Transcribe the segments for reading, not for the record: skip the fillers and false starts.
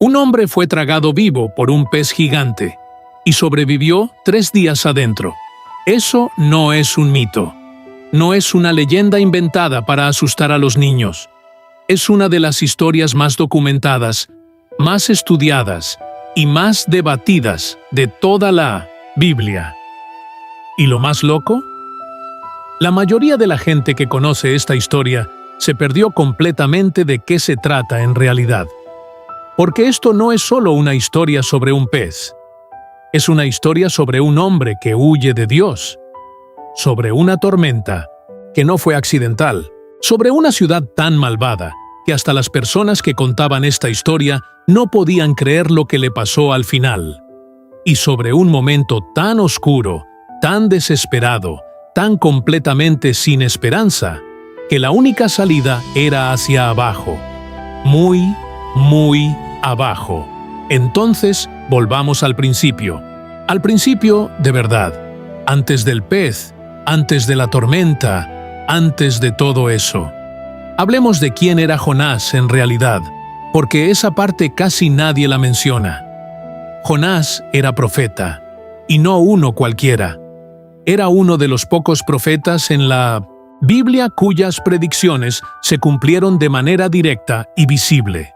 Un hombre fue tragado vivo por un pez gigante y sobrevivió 3 días adentro. Eso no es un mito. No es una leyenda inventada para asustar a los niños. Es una de las historias más documentadas, más estudiadas y más debatidas de toda la Biblia. ¿Y lo más loco? La mayoría de la gente que conoce esta historia se perdió completamente de qué se trata en realidad. Porque esto no es solo una historia sobre un pez. Es una historia sobre un hombre que huye de Dios, sobre una tormenta que no fue accidental, sobre una ciudad tan malvada que hasta las personas que contaban esta historia no podían creer lo que le pasó al final, y sobre un momento tan oscuro, tan desesperado, tan completamente sin esperanza, que la única salida era hacia abajo, muy, muy abajo. Entonces, volvamos al principio de verdad, antes del pez, antes de la tormenta, antes de todo eso. Hablemos de quién era Jonás en realidad, porque esa parte casi nadie la menciona. Jonás era profeta, y no uno cualquiera. Era uno de los pocos profetas en la Biblia cuyas predicciones se cumplieron de manera directa y visible.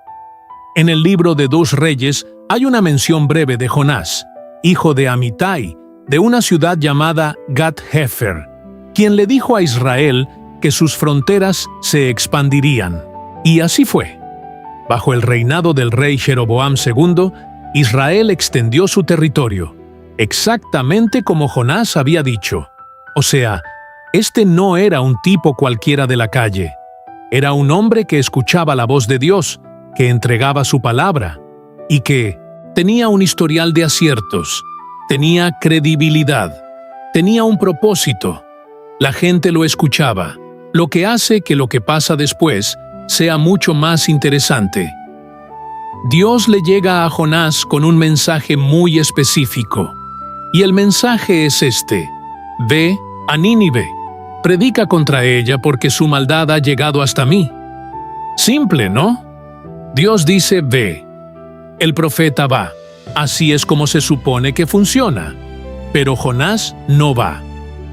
En el libro de 2 Reyes hay una mención breve de Jonás, hijo de Amitai, de una ciudad llamada Gat-Hefer, quien le dijo a Israel que sus fronteras se expandirían. Y así fue. Bajo el reinado del rey Jeroboam II, Israel extendió su territorio, exactamente como Jonás había dicho. O sea, este no era un tipo cualquiera de la calle. Era un hombre que escuchaba la voz de Dios, que entregaba su palabra, y que tenía un historial de aciertos, tenía credibilidad, tenía un propósito. La gente lo escuchaba, lo que hace que lo que pasa después sea mucho más interesante. Dios le llega a Jonás con un mensaje muy específico, y el mensaje es este: ve a Nínive, predica contra ella porque su maldad ha llegado hasta mí. Simple, ¿no? Dios dice ve. El profeta va. Así es como se supone que funciona. Pero Jonás no va.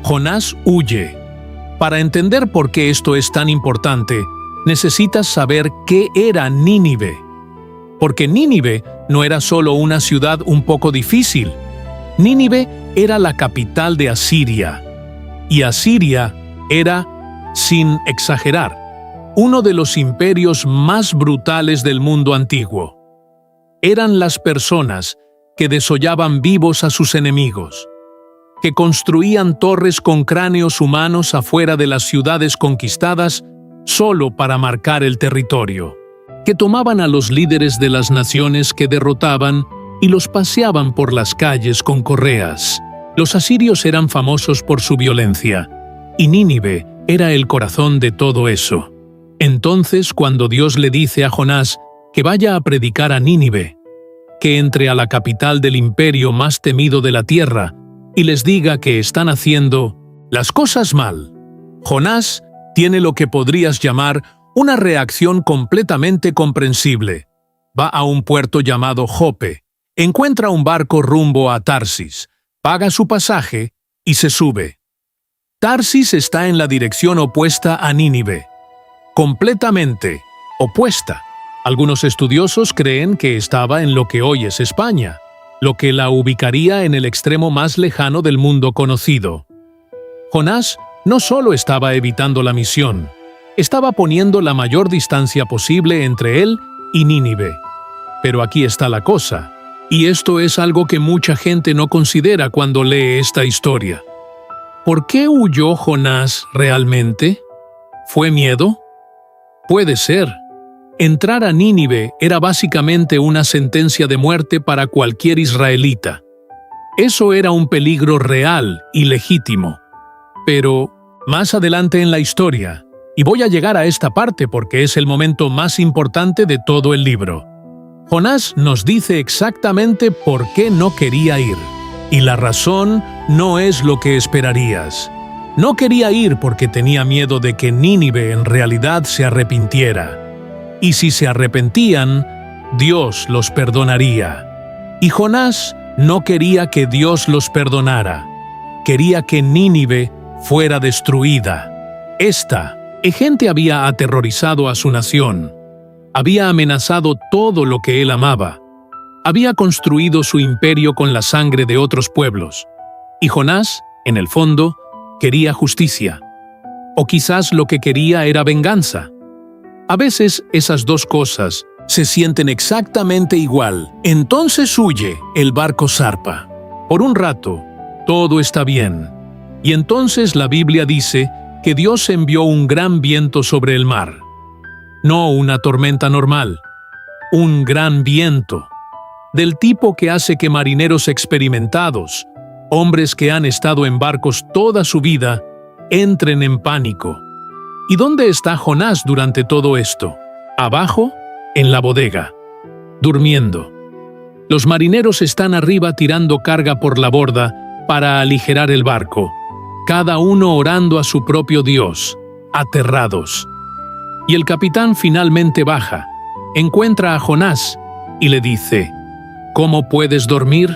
Jonás huye. Para entender por qué esto es tan importante, necesitas saber qué era Nínive. Porque Nínive no era solo una ciudad un poco difícil. Nínive era la capital de Asiria. Y Asiria era, sin exagerar, uno de los imperios más brutales del mundo antiguo. Eran las personas que desollaban vivos a sus enemigos, que construían torres con cráneos humanos afuera de las ciudades conquistadas solo para marcar el territorio, que tomaban a los líderes de las naciones que derrotaban y los paseaban por las calles con correas. Los asirios eran famosos por su violencia, y Nínive era el corazón de todo eso. Entonces, cuando Dios le dice a Jonás que vaya a predicar a Nínive, que entre a la capital del imperio más temido de la tierra y les diga que están haciendo las cosas mal, Jonás tiene lo que podrías llamar una reacción completamente comprensible. Va a un puerto llamado Jope, encuentra un barco rumbo a Tarsis, paga su pasaje y se sube. Tarsis está en la dirección opuesta a Nínive, completamente opuesta. Algunos estudiosos creen que estaba en lo que hoy es España, lo que la ubicaría en el extremo más lejano del mundo conocido. Jonás no solo estaba evitando la misión, estaba poniendo la mayor distancia posible entre él y Nínive. Pero aquí está la cosa, y esto es algo que mucha gente no considera cuando lee esta historia. ¿Por qué huyó Jonás realmente? ¿Fue miedo? Puede ser. Entrar a Nínive era básicamente una sentencia de muerte para cualquier israelita. Eso era un peligro real y legítimo. Pero, más adelante en la historia, y voy a llegar a esta parte porque es el momento más importante de todo el libro, Jonás nos dice exactamente por qué no quería ir. Y la razón no es lo que esperarías. No quería ir porque tenía miedo de que Nínive en realidad se arrepintiera. Y si se arrepentían, Dios los perdonaría. Y Jonás no quería que Dios los perdonara. Quería que Nínive fuera destruida. Esta gente había aterrorizado a su nación. Había amenazado todo lo que él amaba. Había construido su imperio con la sangre de otros pueblos. Y Jonás, en el fondo, quería justicia. O quizás lo que quería era venganza. A veces esas dos cosas se sienten exactamente igual. Entonces huye, el barco zarpa. Por un rato, todo está bien. Y entonces la Biblia dice que Dios envió un gran viento sobre el mar. No una tormenta normal, un gran viento, del tipo que hace que marineros experimentados, hombres que han estado en barcos toda su vida, entren en pánico. ¿Y dónde está Jonás durante todo esto? Abajo, en la bodega, durmiendo. Los marineros están arriba tirando carga por la borda para aligerar el barco, cada uno orando a su propio Dios, aterrados. Y el capitán finalmente baja, encuentra a Jonás y le dice: ¿Cómo puedes dormir?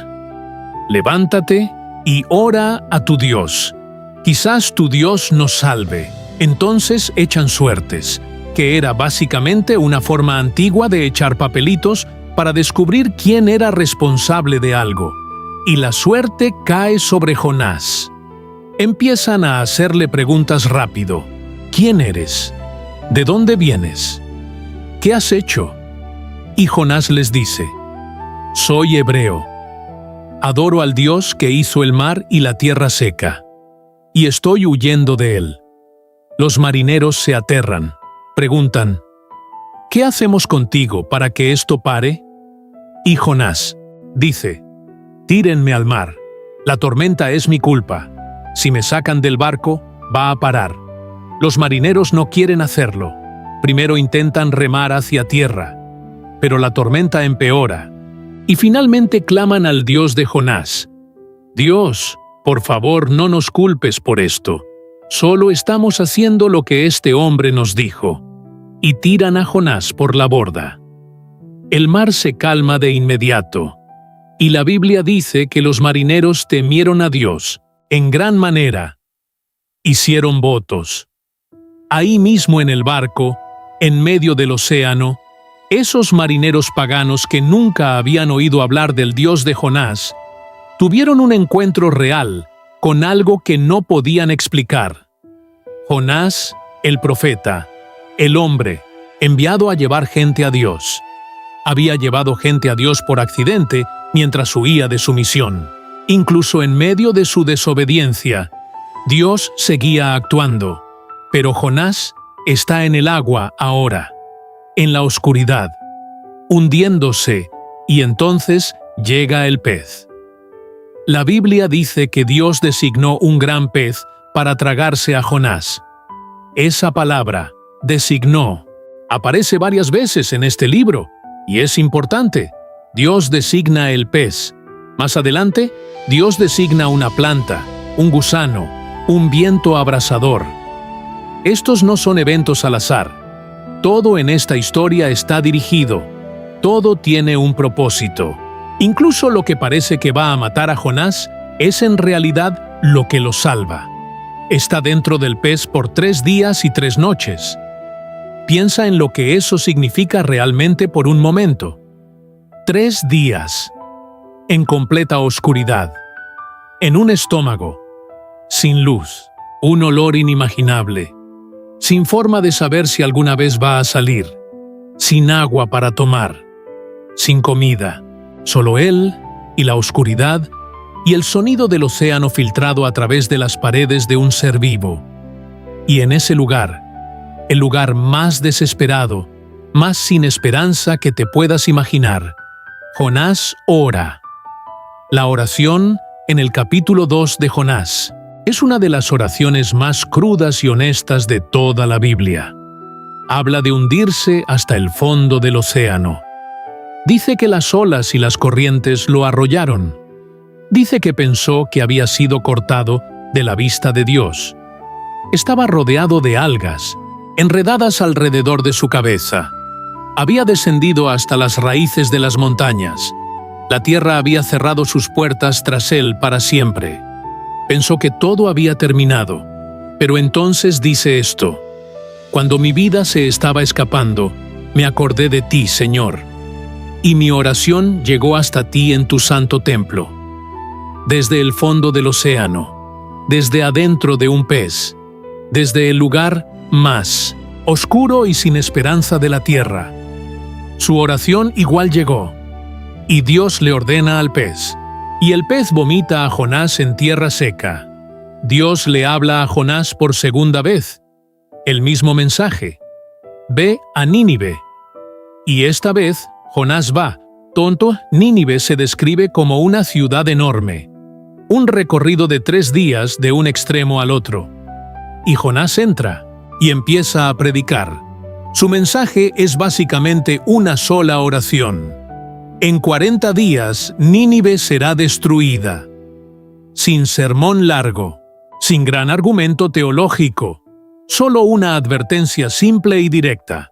Levántate y ora a tu Dios. Quizás tu Dios nos salve. Entonces echan suertes, que era básicamente una forma antigua de echar papelitos para descubrir quién era responsable de algo. Y la suerte cae sobre Jonás. Empiezan a hacerle preguntas rápido. ¿Quién eres? ¿De dónde vienes? ¿Qué has hecho? Y Jonás les dice: soy hebreo. Adoro al Dios que hizo el mar y la tierra seca, y estoy huyendo de él. Los marineros se aterran. Preguntan: ¿qué hacemos contigo para que esto pare? Y Jonás dice: tírenme al mar. La tormenta es mi culpa. Si me sacan del barco, va a parar. Los marineros no quieren hacerlo. Primero intentan remar hacia tierra, pero la tormenta empeora. Y finalmente claman al Dios de Jonás: Dios, por favor, no nos culpes por esto. Solo estamos haciendo lo que este hombre nos dijo. Y tiran a Jonás por la borda. El mar se calma de inmediato. Y la Biblia dice que los marineros temieron a Dios en gran manera. Hicieron votos. Ahí mismo en el barco, en medio del océano, esos marineros paganos que nunca habían oído hablar del Dios de Jonás, tuvieron un encuentro real con algo que no podían explicar. Jonás, el profeta, el hombre, enviado a llevar gente a Dios, había llevado gente a Dios por accidente mientras huía de su misión. Incluso en medio de su desobediencia, Dios seguía actuando. Pero Jonás está en el agua ahora, en la oscuridad, hundiéndose, y entonces llega el pez. La Biblia dice que Dios designó un gran pez para tragarse a Jonás. Esa palabra, designó, aparece varias veces en este libro, y es importante. Dios designa el pez. Más adelante, Dios designa una planta, un gusano, un viento abrasador. Estos no son eventos al azar. Todo en esta historia está dirigido. Todo tiene un propósito. Incluso lo que parece que va a matar a Jonás es en realidad lo que lo salva. Está dentro del pez por 3 días y 3 noches. Piensa en lo que eso significa realmente por un momento. 3 días. En completa oscuridad. En un estómago. Sin luz. Un olor inimaginable. Sin forma de saber si alguna vez va a salir. Sin agua para tomar. Sin comida. Solo él y la oscuridad y el sonido del océano filtrado a través de las paredes de un ser vivo. Y en ese lugar, el lugar más desesperado, más sin esperanza que te puedas imaginar, Jonás ora. La oración en el capítulo 2 de Jonás es una de las oraciones más crudas y honestas de toda la Biblia. Habla de hundirse hasta el fondo del océano. Dice que las olas y las corrientes lo arrollaron. Dice que pensó que había sido cortado de la vista de Dios. Estaba rodeado de algas, enredadas alrededor de su cabeza. Había descendido hasta las raíces de las montañas. La tierra había cerrado sus puertas tras él para siempre. Pensó que todo había terminado, pero entonces dice esto: cuando mi vida se estaba escapando, me acordé de ti, Señor, y mi oración llegó hasta ti en tu santo templo. Desde el fondo del océano, desde adentro de un pez, desde el lugar más oscuro y sin esperanza de la tierra. Su oración igual llegó, y Dios le ordena al pez, y el pez vomita a Jonás en tierra seca. Dios le habla a Jonás por segunda vez, el mismo mensaje: ve a Nínive. Y esta vez Jonás va. Tonto, Nínive se describe como una ciudad enorme, un recorrido de 3 días de un extremo al otro. Y Jonás entra y empieza a predicar. Su mensaje es básicamente una sola oración: en 40 días Nínive será destruida. Sin sermón largo, sin gran argumento teológico, solo una advertencia simple y directa.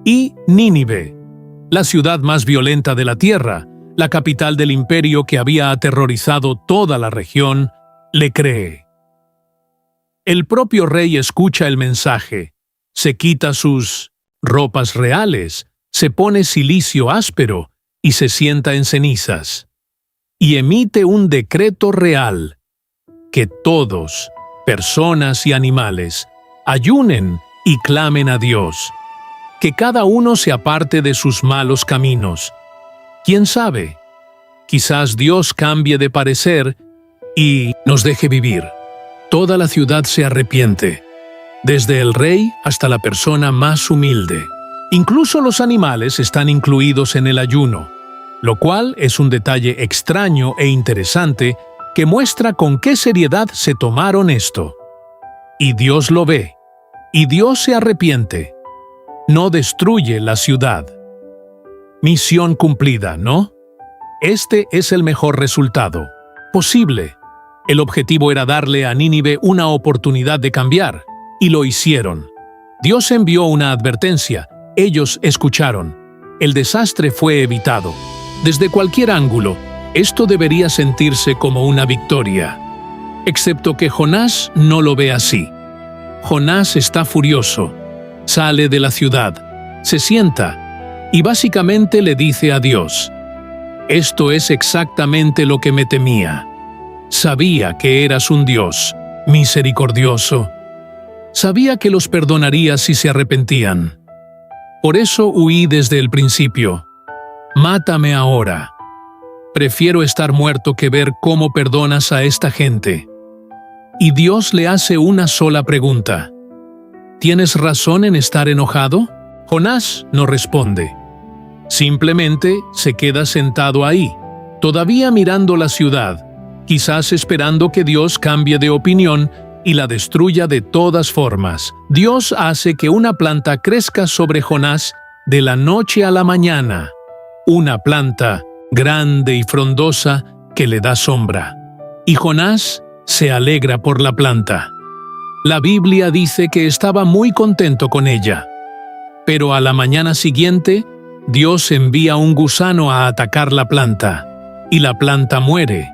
Y Nínive, la ciudad más violenta de la tierra, la capital del imperio que había aterrorizado toda la región, le cree. El propio rey escucha el mensaje, se quita sus ropas reales, se pone cilicio áspero y se sienta en cenizas, y emite un decreto real: que todos, personas y animales, ayunen y clamen a Dios, que cada uno se aparte de sus malos caminos. ¿Quién sabe? Quizás Dios cambie de parecer y nos deje vivir. Toda la ciudad se arrepiente, desde el rey hasta la persona más humilde. Incluso los animales están incluidos en el ayuno, lo cual es un detalle extraño e interesante que muestra con qué seriedad se tomaron esto. Y Dios lo ve, y Dios se arrepiente. No destruye la ciudad. Misión cumplida, ¿no? Este es el mejor resultado posible. El objetivo era darle a Nínive una oportunidad de cambiar, y lo hicieron. Dios envió una advertencia, ellos escucharon. El desastre fue evitado. Desde cualquier ángulo, esto debería sentirse como una victoria. Excepto que Jonás no lo ve así. Jonás está furioso. Sale de la ciudad, se sienta y básicamente le dice a Dios: esto es exactamente lo que me temía. Sabía que eras un Dios misericordioso. Sabía que los perdonarías si se arrepentían. Por eso huí desde el principio. Mátame ahora. Prefiero estar muerto que ver cómo perdonas a esta gente. Y Dios le hace una sola pregunta: ¿tienes razón en estar enojado? Jonás no responde. Simplemente se queda sentado ahí, todavía mirando la ciudad, quizás esperando que Dios cambie de opinión y la destruya de todas formas. Dios hace que una planta crezca sobre Jonás de la noche a la mañana. Una planta grande y frondosa que le da sombra. Y Jonás se alegra por la planta. La Biblia dice que estaba muy contento con ella. Pero a la mañana siguiente, Dios envía un gusano a atacar la planta, y la planta muere.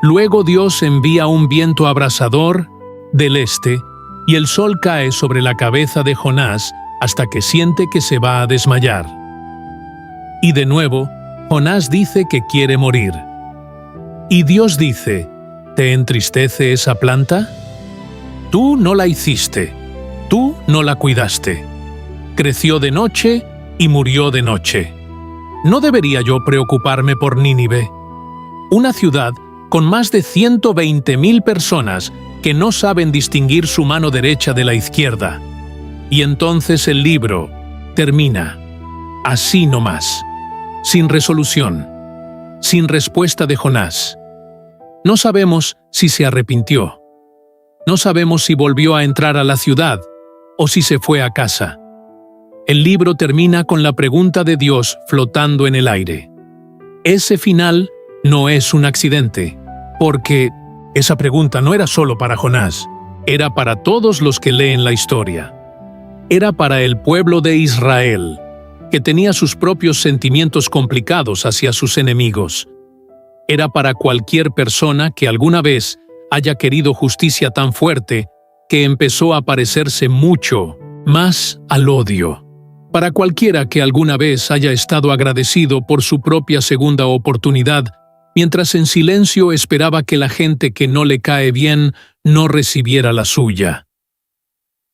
Luego Dios envía un viento abrasador del este, y el sol cae sobre la cabeza de Jonás hasta que siente que se va a desmayar. Y de nuevo, Jonás dice que quiere morir. Y Dios dice: ¿te entristece esa planta? Tú no la hiciste, tú no la cuidaste. Creció de noche y murió de noche. ¿No debería yo preocuparme por Nínive? Una ciudad con más de 120,000 personas que no saben distinguir su mano derecha de la izquierda. Y entonces el libro termina así nomás, sin resolución, sin respuesta de Jonás. No sabemos si se arrepintió. No sabemos si volvió a entrar a la ciudad o si se fue a casa. El libro termina con la pregunta de Dios flotando en el aire. Ese final no es un accidente, porque esa pregunta no era solo para Jonás, era para todos los que leen la historia. Era para el pueblo de Israel, que tenía sus propios sentimientos complicados hacia sus enemigos. Era para cualquier persona que alguna vez haya querido justicia tan fuerte que empezó a parecerse mucho más al odio. Para cualquiera que alguna vez haya estado agradecido por su propia segunda oportunidad, mientras en silencio esperaba que la gente que no le cae bien no recibiera la suya.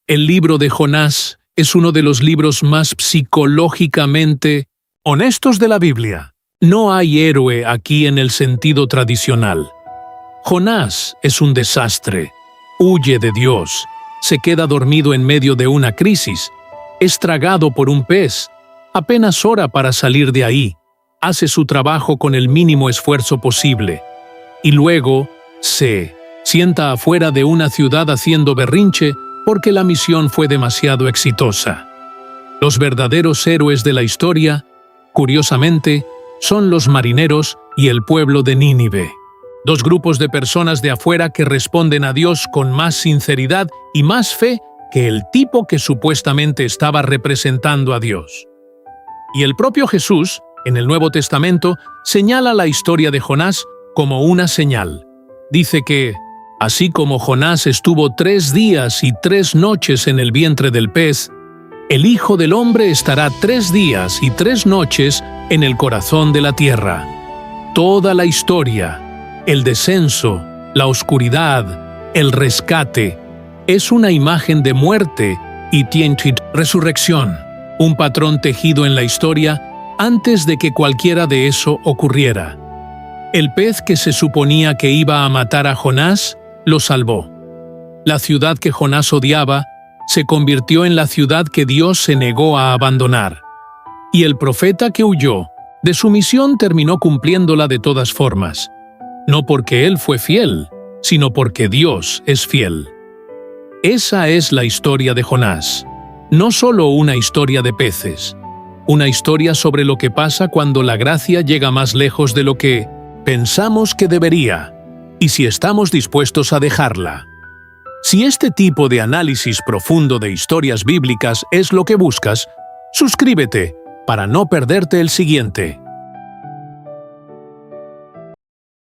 El libro de Jonás es uno de los libros más psicológicamente honestos de la Biblia. No hay héroe aquí en el sentido tradicional. Jonás es un desastre, huye de Dios, se queda dormido en medio de una crisis, es tragado por un pez, apenas ora para salir de ahí, hace su trabajo con el mínimo esfuerzo posible, y luego se sienta afuera de una ciudad haciendo berrinche porque la misión fue demasiado exitosa. Los verdaderos héroes de la historia, curiosamente, son los marineros y el pueblo de Nínive. Dos grupos de personas de afuera que responden a Dios con más sinceridad y más fe que el tipo que supuestamente estaba representando a Dios. Y el propio Jesús, en el Nuevo Testamento, señala la historia de Jonás como una señal. Dice que, así como Jonás estuvo 3 días y 3 noches en el vientre del pez, el Hijo del Hombre estará 3 días y 3 noches en el corazón de la tierra. Toda la historia, el descenso, la oscuridad, el rescate, es una imagen de muerte y resurrección, un patrón tejido en la historia antes de que cualquiera de eso ocurriera. El pez que se suponía que iba a matar a Jonás lo salvó. La ciudad que Jonás odiaba se convirtió en la ciudad que Dios se negó a abandonar. Y el profeta que huyó de su misión terminó cumpliéndola de todas formas. No porque él fue fiel, sino porque Dios es fiel. Esa es la historia de Jonás. No solo una historia de peces, una historia sobre lo que pasa cuando la gracia llega más lejos de lo que pensamos que debería, y si estamos dispuestos a dejarla. Si este tipo de análisis profundo de historias bíblicas es lo que buscas, suscríbete para no perderte el siguiente.